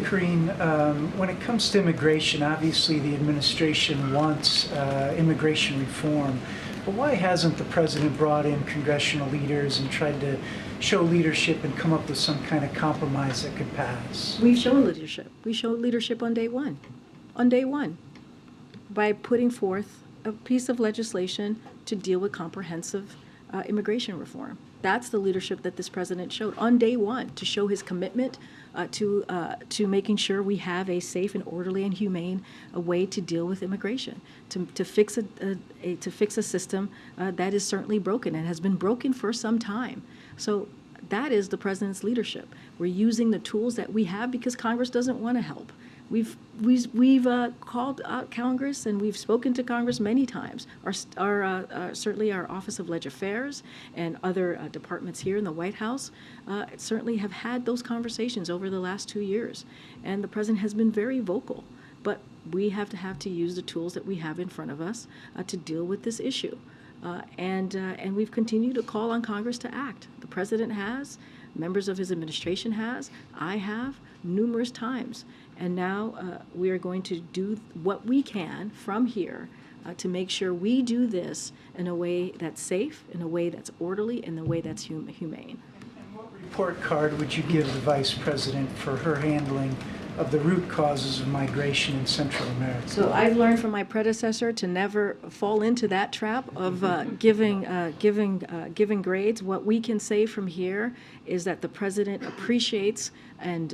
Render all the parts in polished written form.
Karine, when it comes to immigration, obviously the administration wants immigration reform, but why hasn't the president brought in congressional leaders and tried to show leadership and come up with some kind of compromise that could pass? We've shown leadership. We showed leadership on day one. On day one, by putting forth a piece of legislation to deal with comprehensive immigration reform. That's the leadership that this president showed on day one, to show his commitment to making sure we have a safe and orderly and humane way to deal with immigration, to fix a system that is certainly broken and has been broken for some time. So that is the president's leadership. We're using the tools that we have because Congress doesn't want to help. We've called out Congress, and we've spoken to Congress many times. Certainly our Office of Legislative Affairs and other departments here in the White House certainly have had those conversations over the last 2 years, and the president has been very vocal. But we have to use the tools that we have in front of us to deal with this issue, and we've continued to call on Congress to act. The president has. Members of his administration has. I have numerous times. And now we are going to do what we can from here to make sure we do this in a way that's safe, in a way that's orderly, in a way that's humane. And what report card would you give the Vice President for her handling of the root causes of migration in Central America? So I've learned from my predecessor to never fall into that trap of giving grades. What we can say from here is that the president appreciates and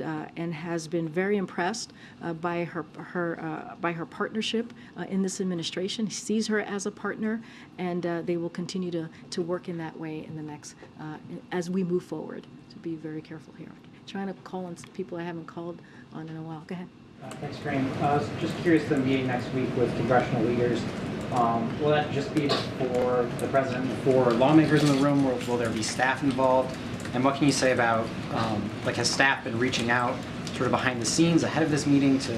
has been very impressed by her partnership in this administration. He sees her as a partner, and they will continue to work in that way in the next as we move forward. To be very careful here. Trying to call on people I haven't called on in a while. Go ahead. Thanks, Karine. I was just curious, the meeting next week with congressional leaders, will that just be for the president, for lawmakers in the room, or will there be staff involved? And what can you say about, has staff been reaching out sort of behind the scenes ahead of this meeting to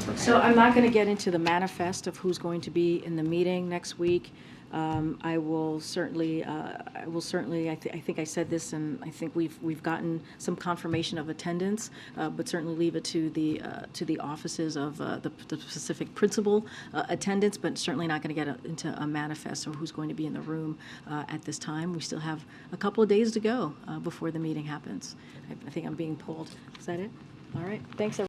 prepare? So I'm not going to get into the manifest of who's going to be in the meeting next week. I will certainly, I think I said this, and I think we've gotten some confirmation of attendance, but certainly leave it to the offices of the specific principal attendance, but certainly not going to get into a manifest of who's going to be in the room at this time. We still have a couple of days to go before the meeting happens. I think I'm being pulled. Is that it? All right. Thanks, everyone.